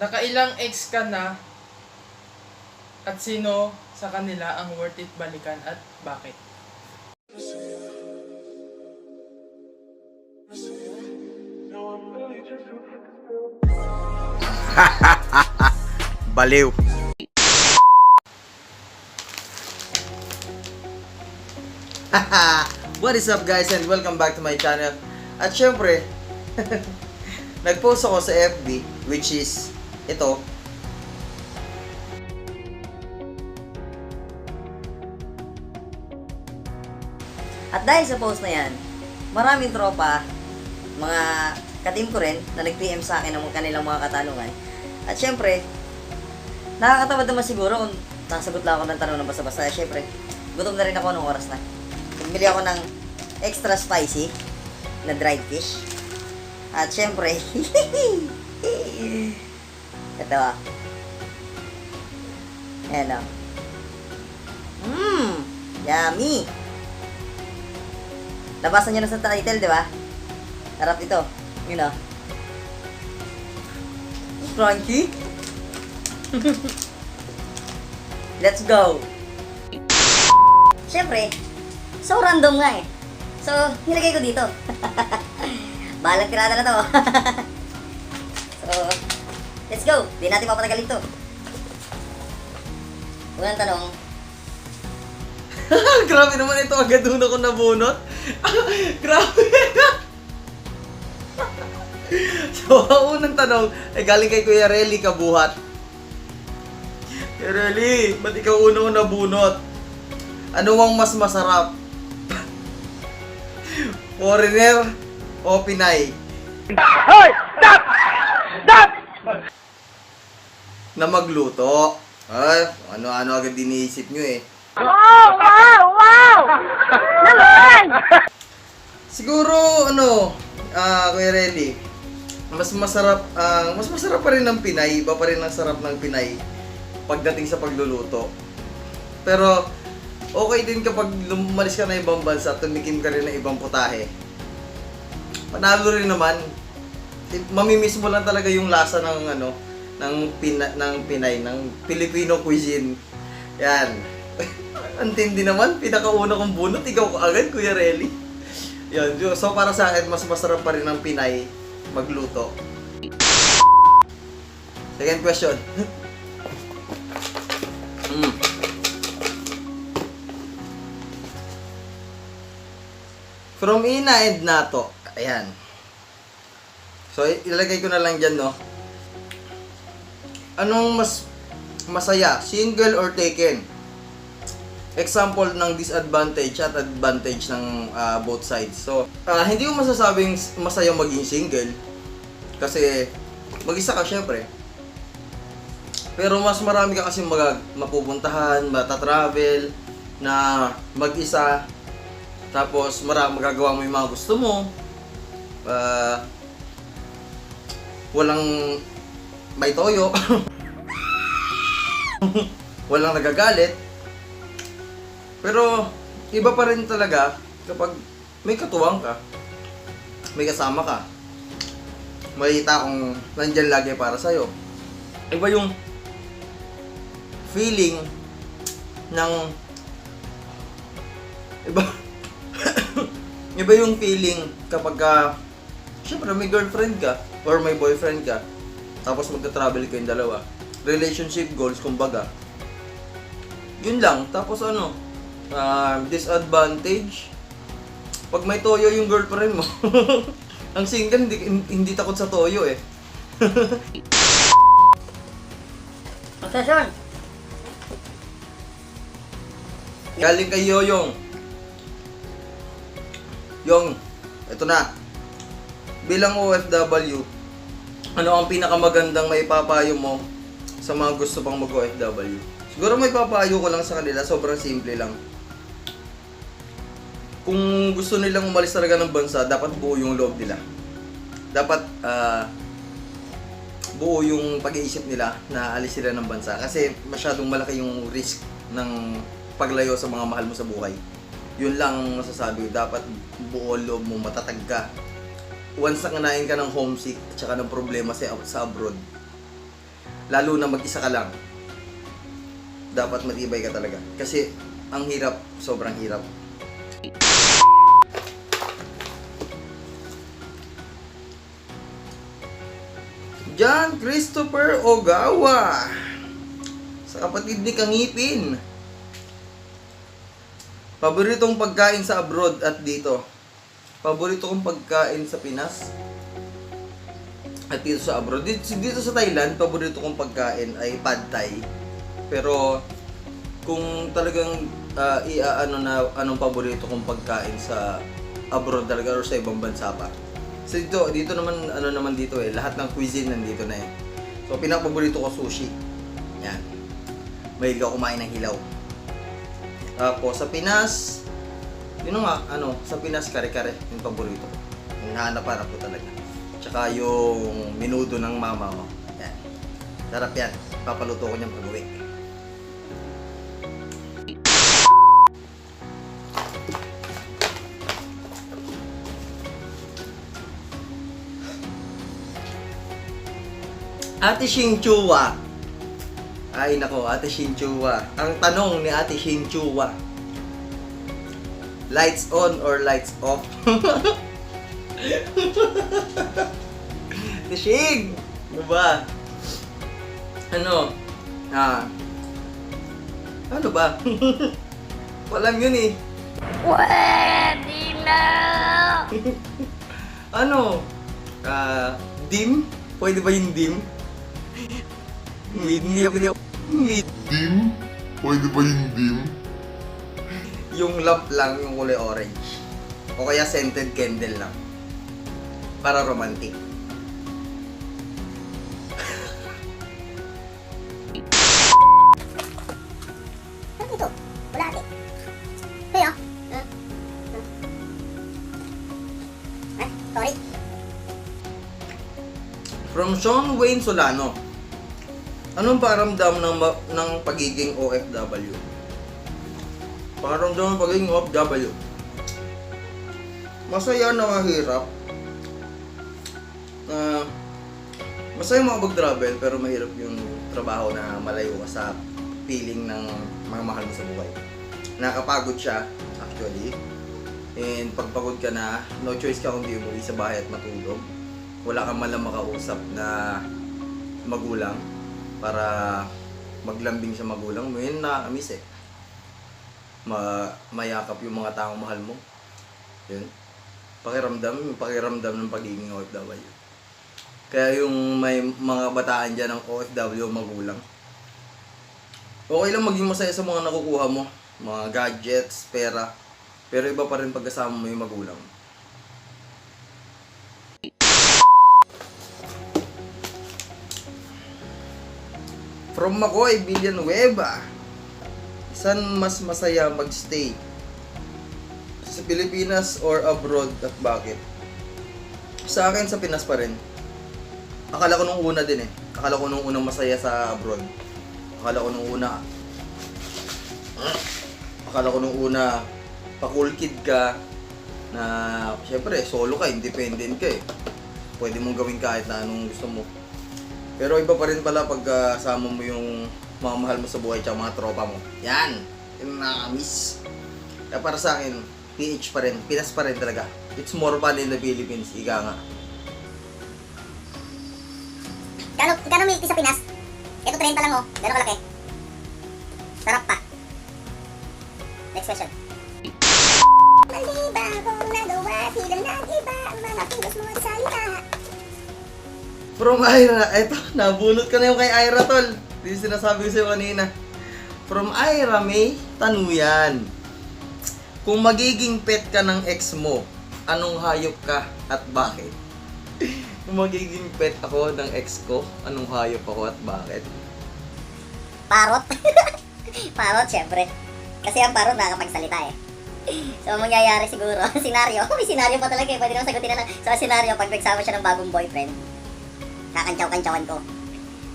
Nakailang ex ka na at sino sa kanila ang worth it balikan at bakit? Baliw. What is up guys and welcome back to my channel. At syempre, nag-post ako sa FB which is ito. At dahil sa post na yan, maraming tropa, mga ka-team ko rin, na nag-PM sa akin ng kanilang mga katanungan. At syempre, nakakatawa naman siguro kung nasagot lang ako ng tanong ng basta-basta. Syempre, gutom na rin ako nung oras na. Bumili ako ng extra spicy na dried fish. At syempre, ito ah. Ayan ah. Yummy! Nabasan nyo na sa title, di ba? Sarap ito. Yun o. Crunchy. Let's go! Siyempre, so random nga eh. So, nilagay ko dito. Balang tirada na to. So, let's go! Di natin mapatagal ito. Unang tanong, Grabe naman ito, agad doon ako nabunot. Grabe. So, ang unang tanong ay galing kay Kuya Relly Kabuhat. Kuya Relly, ba't ikaw unang nabunot? Ano ang mas masarap? Foreigner o Pinay? Hoy! Stop! Stop! Na magluto. Ay, ano-ano agad iniisip nyo eh. Wow! Wow! Wow! Naman! Siguro, Kuya Relly, mas masarap pa rin ng Pinay, iba pa rin ang sarap ng Pinay pagdating sa pagluluto. Pero, okay din kapag lumalis ka na ibang bansa at tumikim ka rin ng ibang putahe. Panalo rin naman. Mamimiss mo lang talaga yung lasa ng Pinay, ng Filipino cuisine. Yan. Ang tindi naman, pinakauna kong bunot, ikaw agad, Kuya Relly. Yan, so para sa akin, mas masarap pa rin ng Pinay magluto. Second question. From Ina and Nato. Ayan. So, ilalagay ko na lang dyan, no? Anong mas masaya? Single or taken? Example ng disadvantage at advantage ng both sides. So, hindi ko masasabing masaya maging single. Kasi, mag-isa ka syempre. Pero mas marami ka kasi mapupuntahan, matatravel, na mag-isa. Tapos, magagawa mo yung mga gusto mo. Walang may toyo. Walang nagagalit. Pero, iba pa rin talaga kapag may katuwang ka, may kasama ka, may taong nandyan lagi para sa'yo. Iba yung feeling ng iba yung feeling kapag syempre may girlfriend ka or may boyfriend ka, tapos magta-travel kayong dalawa. Relationship goals, kumbaga. Yun lang. Tapos disadvantage, pag may toyo yung girlfriend mo. Ang single, hindi takot sa toyo eh. Session! Galing kay Yoyong. Yong, eto na. Bilang OFW, ano ang pinakamagandang maipapayo mo sa mga gusto pang mag-OFW? Siguro may papayo ko lang sa kanila, sobrang simple lang. Kung gusto nilang umalis talaga ng bansa, dapat buo yung loob nila. Dapat buo yung pag-iisip nila na alis sila ng bansa. Kasi masyadong malaki yung risk ng paglayo sa mga mahal mo sa buhay. Yun lang masasabi ko. Dapat buo loob mo, matatag ka. Once na kanain ka ng homesick at saka ng problema sa abroad, Lalo na mag-isa ka lang. Dapat matibay ka talaga. Kasi ang hirap, sobrang hirap. John Christopher Ogawa. Sa kapatid ni Kangipin. Paboritong pagkain sa abroad at dito. Paborito kong pagkain sa Pinas at dito sa abroad. Dito sa Thailand, paborito kong pagkain ay pad thai. Pero kung talagang anong paborito kong pagkain sa abroad talaga or sa ibang bansa pa. So dito naman dito lahat ng cuisine nandito na eh. So pinakapaborito ko sushi. Yan. Mahilig ako kumain ng hilaw. Tapos sa Pinas, yun nga, sa Pinas kare-kare yung paborito ko. Yung hanap-hanap ko talaga. Tsaka yung minudo ng mama ko. Yan. Sarap yan. Papaluto ko niyang pag-uwi. Ate Shinchua. Ay nako, Ate Shinchua. Ang tanong ni Ate Shinchua. Lights on or lights off? Ate Shing! Ano ba? Ano ba? Walang yun eh. Pwede na! Dim? Pwede ba yung dim? Dim? Pwede ba yung dim? Yung lamp lang, yung kulay orange. O kaya scented candle lang. Para romantic. Ano ito? Wala ate. Kaya? Sorry. From Sean Wayne Solano. Anong pakiramdam ng pagiging OFW? Pakiramdam ng pagiging OFW. Masaya na mahirap. Masaya makapag-travel pero mahirap yung trabaho na malayo ka sa feeling ng mga mahal mo sa buhay. Nakakapagod siya actually. And pagpagod ka na, no choice ka kundi umuwi sa bahay at matulog. Wala kang malang makausap na magulang para maglambing sa magulang mo. Yun nakakamiss eh. Mayakap yung mga taong mahal mo. Yun. Pakiramdam ng pagiging OFW. Kaya yung may mga bataan dyan ng OFW magulang. Okay lang maging masaya sa mga nakukuha mo. Mga gadgets, pera. Pero iba pa rin pagkasama mo yung magulang. From Makoy, Villanueva. Saan mas masaya magstay? Sa Pilipinas or abroad at bakit? Sa akin sa Pinas pa rin. Akala ko nung una din eh. Akala ko nung unang masaya sa abroad. Akala ko nung una pa-cool kid ka na syempre solo ka, independent ka eh. Pwede mong gawin kahit na anong gusto mo. Pero iba pa rin pala pag kasama mo yung mga mahal mo sa buhay tsaka mga tropa mo. Yan! Yung nakakamiss. Kaya para sa akin, PH pa rin. Pinas pa rin talaga. It's more fun in the Philippines. Ika nga. Gano'ng milk tea sa Pinas? Ito 30 lang oh. Gano'ng kalaki? Sarap pa. Next question. Mali ba kung nagawa sila ng iba? Mga kilos mo sa salita. From Ira. Eto, nabunot ka na yung kay Ira, tol. Hindi sinasabi ko sa'yo kanina. From Ira May Tanuyan. Kung magiging pet ka ng ex mo, anong hayop ka at bakit? Kung magiging pet ako ng ex ko, anong hayop ako at bakit? Parot. Parot, syempre. Kasi ang parot nakakapagsalita eh. So, ang mangyayari siguro, senaryo. May senaryo pa talaga eh. Pwede naman sagutin na lang. So, senaryo, pag nagsama siya ng bagong boyfriend, kakantsaw-kantsawan ko.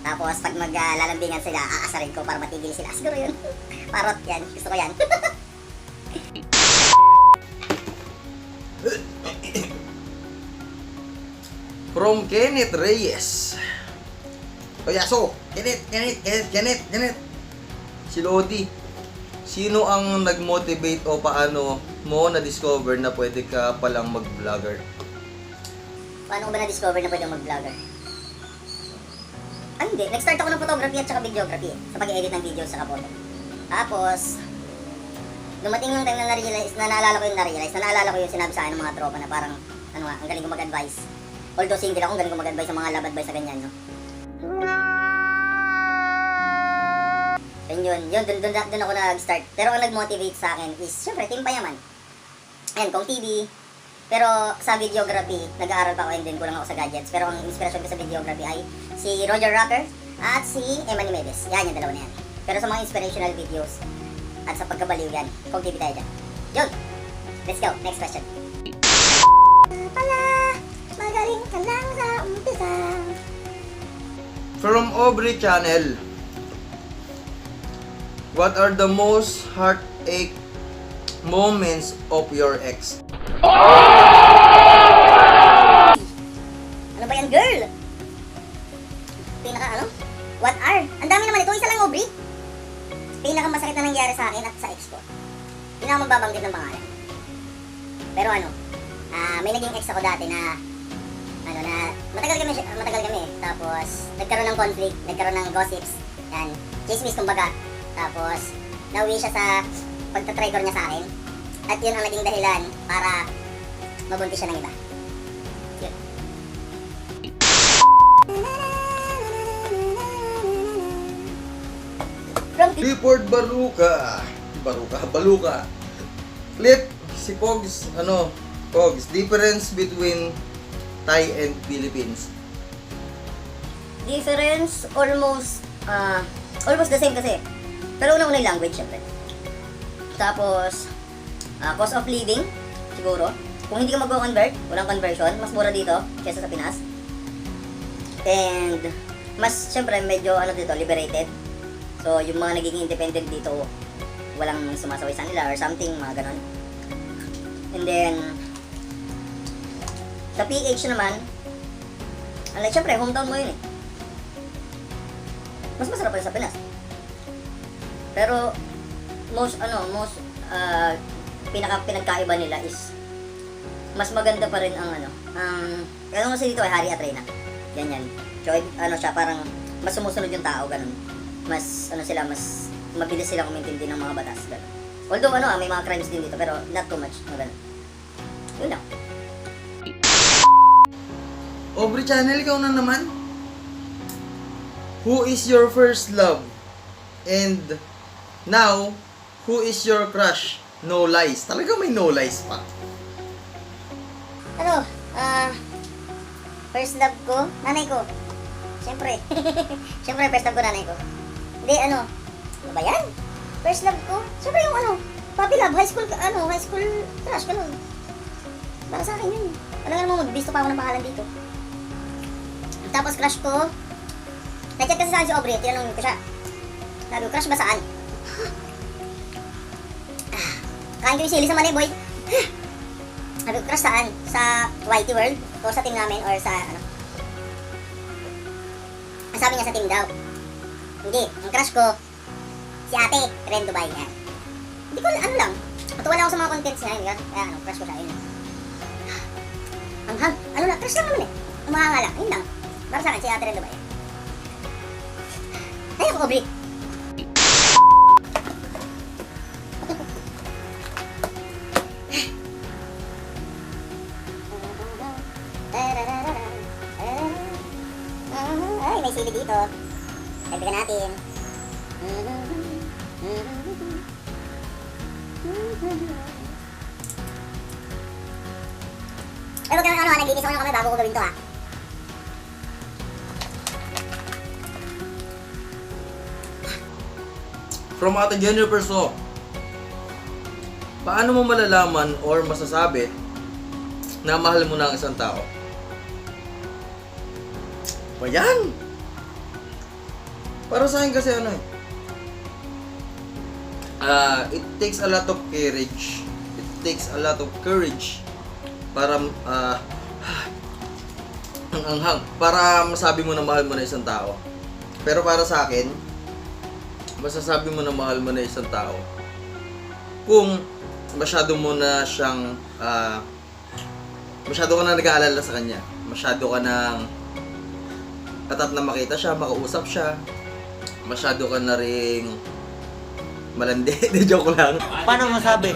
Tapos, pag maglalambingan sila, aasarin ko para matigil sila. Siguro yun. Parot, yan. Gusto ko yan. From Kenneth Reyes. O Yaso, Kenneth. Si Lodi. Sino ang nag-motivate o paano mo na-discover na pwede ka palang mag-vlogger? Paano ko ba na-discover na pwede mag-vlogger? Hindi. Nag-start ako ng photography at saka videography sa pag-edit ng video sa photo. Tapos, dumating yung time na naalala ko yung sinabi sa akin ng mga tropa na parang, ang galing ko mag-advise. Although single ako, ang galing ko mag-advise sa mga love advice sa ganyan, no? Yun, dun ako nag-start. Pero ang nag-motivate sa akin is, syempre, Team Payaman. Ayan, Kong TV. Pero sa videography, nag-aaral pa ako and then kulang ako sa gadgets. Pero ang inspiration ko sa videography ay si Roger Rocker at si Emma Nimedes. Yan, yung dalawa na yan. Pero sa mga inspirational videos at sa pagkabaliw yan, Kong TV tayo dyan. Yun! Let's go, next question. Pala, magaling ka lang sa umpisa. From Aubrey Channel, what are the most heartache moments of your ex? Ano ba yan, girl? What are? Ang dami naman ito, isa lang, Aubrey. Pinakamasakit na nangyari sa akin at sa ex ko. Hindi na ako magbabanggit ng pangalan. Pero may naging ex ako dati na matagal kami eh. Tapos, nagkaroon ng conflict, nagkaroon ng gossips. Yan, chismis kumbaga. Tapos, nauwi siya sa pagtatrigger niya sa akin. At yun ang naging dahilan para mabuntis siya ng iba. Yun. From Clifford Baluka. Clip, si Pogs, Pogs, difference between Thai and Philippines. difference, almost the same kasi. Pero una-una yung language, syempre. Tapos, cost of living, siguro. Kung hindi ka mag-convert, walang conversion, mas mura dito kaysa sa Pinas. And, mas, syempre, medyo, dito, liberated. So, yung mga nagiging independent dito, walang sumasaway sa nila or something, mga ganon. And then, sa PH naman, syempre, hometown mo yun eh. Mas masarap pa rin sa Pinas. Pero, pinagkaiba nila is, mas maganda pa rin ang kaya kasi dito ay Hari at Reyna. Ganyan. So, siya, parang, mas sumusunod yung tao, ganun. Mas, mas mabilis silang umintindi ng mga batas, ganun. Although, may mga crimes din dito, pero not too much, ganun. Yun lang. Aubrey Channel, ikaw na naman. Who is your first love? And now, who is your crush? No lies. Talaga may no lies pa. First love ko, nanay ko. Siyempre. Siyempre, first love ko, nanay ko. Hindi, ano ba yan? First love ko, siyempre yung puppy love, high school crush, ganun. Para sa akin yun. Mo, magbisto pa ako ng pangalan dito. Tapos crush ko, nag-chat kasi sa akin si Aubrey, tinanong ko siya. Sabi ko, crush ba saan? Kain ko yung sili sa mali, boy. Sabi ko, crush saan? Sa YT World? O sa team namin? Or sa Ang sabi niya sa team daw. Hindi, ang crush ko, si ate, Ren Dubai. Yan. Hindi ko, lang. Matuwa lang ako sa mga contents niya. Kaya crush ko siya, yun lang. Crush lang naman eh. Umahanga lang, yun lang. Para sa akin, si ate Ren Dubai. Ay, ako, Aubrey. Ay, may sili dito. Dagdagan natin. Pero wag naman naglinis ako ng kamay bago ko gawin to, ha. From Ate Jennifer So, paano mo malalaman or masasabi na mahal mo na ang isang tao? Ba yan? Para sa akin kasi it takes a lot of courage. It takes a lot of courage para para masabi mo na mahal mo na isang tao. Pero para sa akin, masasabi mo na mahal mo na isang tao kung masyado mo na siyang masyado ka na nag-aalala sa kanya. Masyado ka nang atat na makita siya, makausap siya. Masyado ka na ring malandi. Di, joke lang. Paano masabi?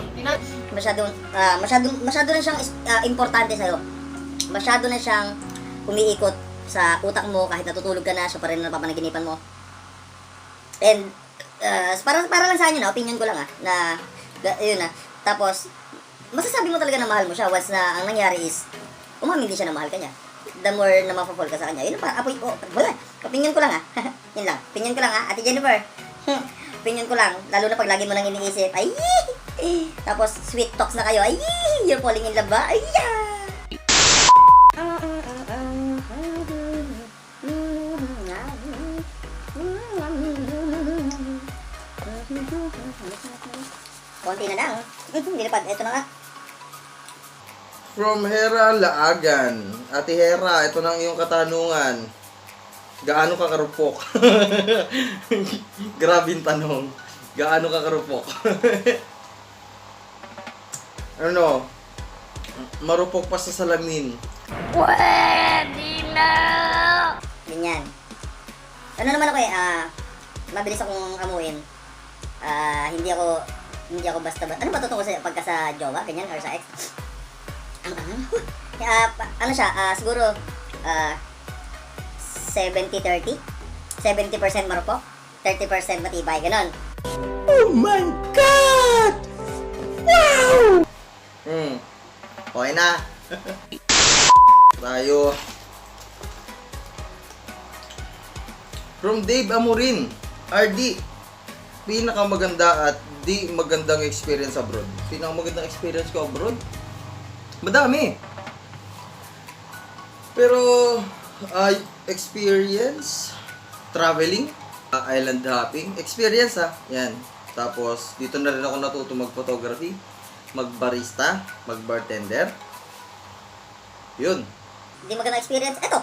Masyado na siyang importante sa'yo. Masyado na siyang umiikot sa utak mo kahit natutulog ka na, siya pa rin napapanaginipan mo. And, para lang sa inyo na, opinion ko lang yun na. Tapos, masasabi mo talaga na mahal mo siya once na ang nangyari is, umamin din siya na mahal ka niya. The more na ma-fall ka sa kanya. Yun pa, opinion ko lang Yun lang, opinion ko lang Ate Jennifer. Opinion ko lang, lalo na pag lagi mo nang iniisip, ay, tapos sweet talks na kayo, ay, you're falling in love ba? Ay, konti na lang. Nilipad, eto na nga. From Hera Laagan. Ate Hera, ito na ang iyong katanungan. Gaano ka karupok? Grabing tanong. Gaano ka karupok? Ano? Marupok pa sa salamin. Ganyan. Ano naman ako mabilis akong amuin. Hindi ako basta. Ano ba totoo sa pagka sa jowa, ganyan, or sa ex? Ano siya, siguro 70-30. 70% marupok, 30% matibay, ganon. Oh my God! Wow! Okay na. Tayo. From Dave Amorin. RD. Pinakamaganda at di magandang experience abroad. Pinakamagandang experience ko abroad? Madami. Pero, experience, traveling, island hopping, experience yan. Tapos, dito na rin ako natuto mag-photography, mag-barista, mag-bartender. Yun. Hindi magandang experience. Ito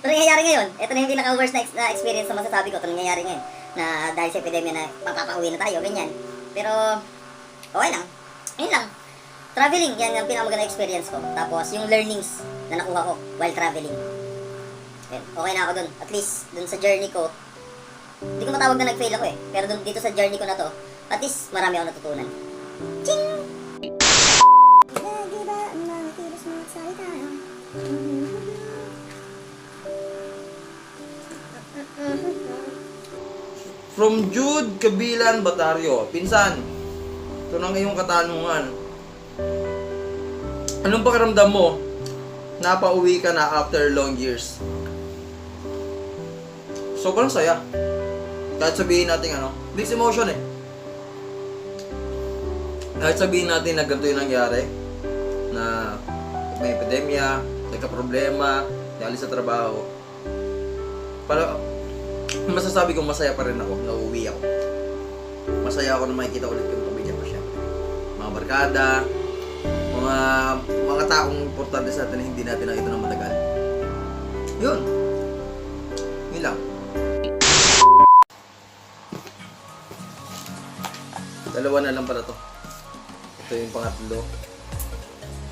nangyayari ngayon. Ito na yung pinaka-worst na experience na masasabi ko. Ito nangyayari ngayon. Na dahil sa epidemya na papapauwi na tayo, ganyan. Pero, okay lang. Ayun lang. Traveling, yan ang pinakamagandang experience ko. Tapos, yung learnings na nakuha ko while traveling. Ayun, okay na ako dun. At least, dun sa journey ko, hindi ko matawag na nag-fail ako Pero dun, dito sa journey ko na to, at least, marami ako natutunan. Ching! From Jude Kabilan Batario. Pinsan, ito na ngayong katanungan. Anong pakiramdam mo? Napauwi ka na after long years. Sobrang saya. Kahit sabihin natin mixed emotion Kahit sabihin natin na ganito yung nangyari, na may epidemya, nagka-problema, nalis sa trabaho. Masasabi ko masaya pa rin ako, nauwi ako. Masaya ako na makikita ulit yung pamilya ko syempre. Mga barkada, mga taong importante sa atin na hindi natin nakita ng matagal. Yun lang. Dalawa na lang pala to. Ito yung pangatlo.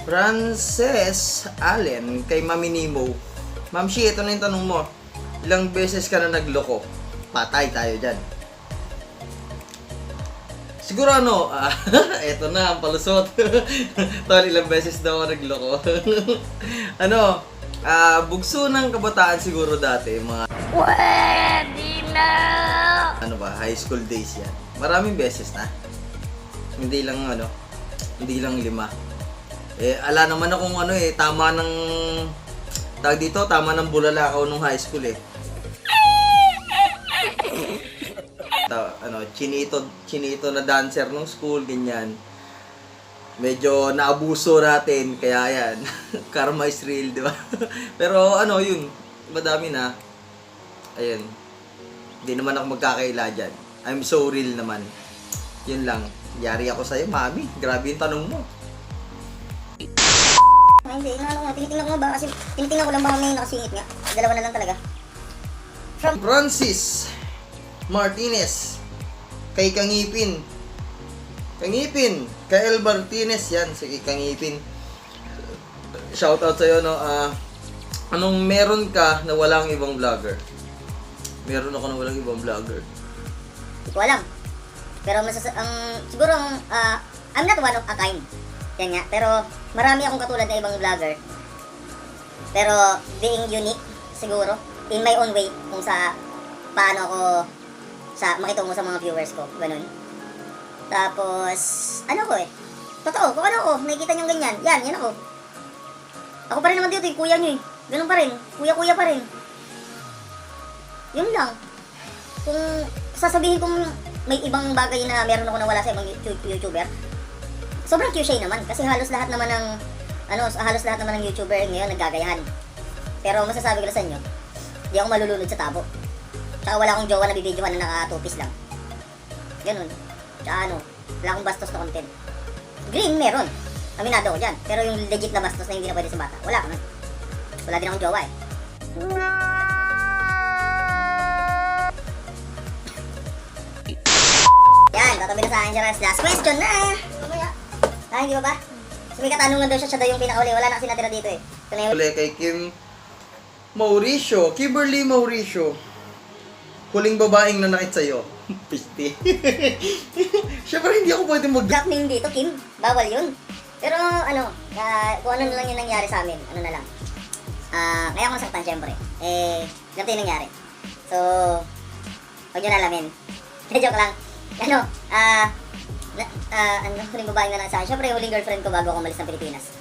Frances Allen kay Mami Nemo. Ma'am Shi, ito na yung tanong mo. Ilang beses ka na nagloko? Patay tayo dyan. Siguro eto na ang palusot. Tol, ilang beses daw ako nagloko. Bugso ng kabataan siguro dati, mga Pwede na! high school days yan. Maraming beses na. Hindi lang 5. Ala naman akong tama ng tama ng bulalakaw nung high school chinito na dancer nung school, ganyan. Medyo naabuso natin, kaya yan. Karma is real, di ba? Pero yun, madami na. Ayun. Hindi naman ako magkakaila dyan. I'm so real naman. Yun lang. Yari ako sa'yo, mami. Grabe yung tanong mo. Hindi, tinitingnan ko ba kasi tinitingnan ko lang ba may nakasingit nga. Dalawa na lang talaga. Francis Martinez. Kay Kangipin. Kay El Martinez yan. Sige, Kangipin. Shoutout sa'yo, no? Anong meron ka na walang ibang vlogger? Meron ako na walang ibang vlogger. Hindi ko alam. Pero siguro I'm not one of a kind. Yan nga. Pero marami akong katulad na ibang vlogger. Pero being unique, siguro, in my own way, kung sa paano ako makitungo sa mga viewers ko. Ganun. Tapos, ano ko eh. Totoo, kung ano ako, nakikita nyo ganyan. Yan ako. Ako pa rin naman dito, yung kuya nyo eh. Ganun pa rin. Kuya-kuya pa rin. Yun lang. Kung sasabihin kong may ibang bagay na meron ako na wala sa ibang YouTuber, sobrang cliche naman. Kasi halos lahat naman ng YouTuber ngayon naggagayahan. Pero masasabi ko na sa inyo, di ako malulunod sa tabo. Tsaka wala akong jowa na bibidyohan na naka-two-piece lang. Ganun. Tsaka wala akong bastos na content. Green, meron. Aminado ko dyan. Pero yung legit na bastos na hindi na pwede sa bata, wala ko na. Wala din akong jowa eh. Yan, tatabi na sa akin siya. Last question na. Mamaya. Hindi ba ba? So may katanungan daw siya daw yung pinakauli. Wala na kasi natira dito eh. Ito na yung Uli kay Kimberly Mauricio. Huling babaeng nanakit sa'yo. Piste. Siyempre hindi ako pwede black name dito, Kim. Bawal yun. Pero kung ano na lang yung nangyari sa amin, ano na lang. Kaya ako nasaktan syempre. Ganito yung nangyari. So, huwag nyo na alamin. Joke lang. Huling babaeng na lang sa akin. Syempre, huling girlfriend ko bago ako umalis ng Pilipinas.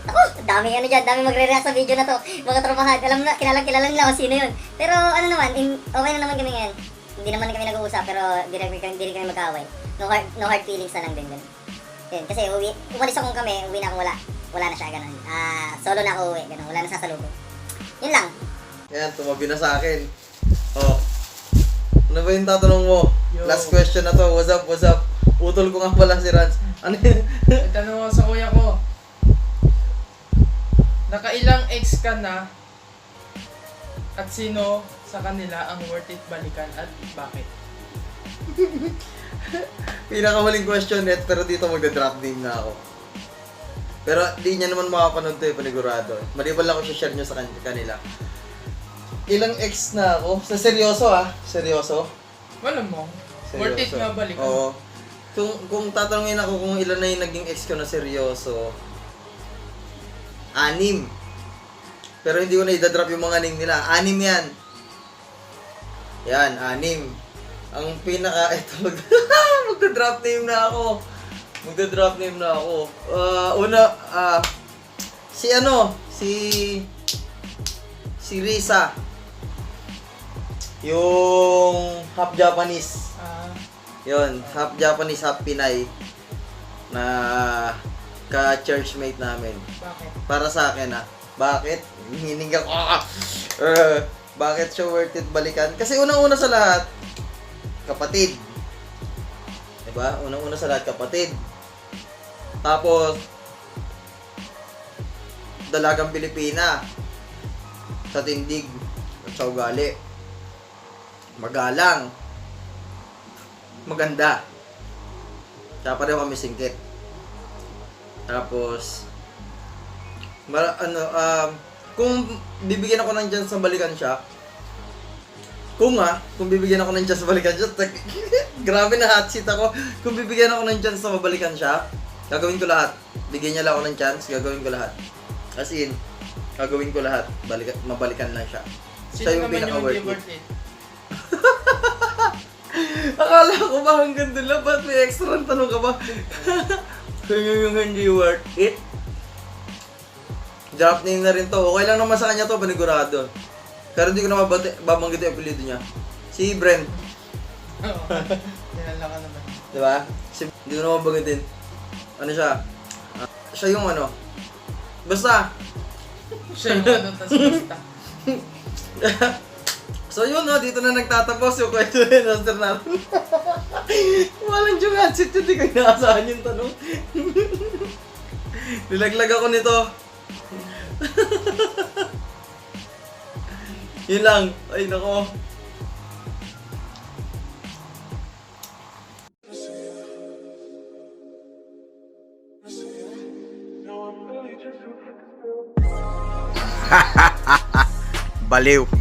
Ako, dami dyan, magre-react sa video na to. Mga tropahan, alam na, kilala nila kung sino yun. Pero okay na naman kami ngayon. Hindi naman kami nag-uusap, pero hindi rin kami mag-away. No hard feelings na lang din. Yun, kasi umalis akong kami, uwi na akong wala na siya, ganun. Solo na ako uwi, ganun, wala na sasalubong. Yun lang. Yan, tumabi na sa akin. Oh. Ano ba yung tatanong mo? Yo. Last question na to. What's up? Utol ko nga pala si Rans. Ano yun? May tanong ako sa kuya ko. Nakailang ex ka na at sino sa kanila ang worth it balikan at bakit? Pinakahuling question net, pero dito magda-drop name na ako. Pero di niya naman makapanood to panigurado. Maliban lang ako share nyo sa kanila. Ilang ex na ako? Sa seryoso seryoso? Wala mo. Seryoso. Worth it nga balikan. Oo. Kung tatanungin ako kung ilan na yung naging ex ko na seryoso, 6. Pero hindi ko na idadrop yung mga name nila. 6 yan. Yan, 6. Ang pinaka, ito, magda-drop name na ako. Si Risa. Yung half Japanese. Yun, half Japanese, half Pinay. Na ka-churchmate namin. Bakit? Para sa akin Bakit? Hining ako. Bakit siya worth it balikan? Kasi unang-una sa lahat, kapatid. Diba? Unang-una sa lahat, kapatid. Tapos, dalagang Pilipina. Sa tindig at sa ugali. Magalang. Maganda. Tsaka pareho kami singkit. Tapos, kung bibigyan ako ng chance sa balikan siya, kung bibigyan ako ng chance sa balikan siya, grabe na hot seat ako. Kung bibigyan ako ng chance sa mabalikan siya, gagawin ko lahat. Bigyan niya lang ako ng chance, gagawin ko lahat. As in, gagawin ko lahat. Mabalikan lang siya. Sino Siya yung naman yung hindi pinaka-worth worth it? Akala ko ba hanggang doon lang? Ba't may extra tanong ka ba? Kanya yung hindi worth it? Drop name na rin to. Okay lang naman sa kanya to, panigurado. Pero hindi ko na babanggit yung apelido niya. Si Brent. Oo. Dinala ka naman. Diba? Hindi ko na mabanggitin. Ano siya? Siya yung basta. Siya yung tas basta. So yun dito na nagtatapos yung kwento ni Master natin. Walang yung hatsit yun, di ko inaasahan yung tanong. Nilaglag ako nito. Yun lang. Ay, nako. Baliw.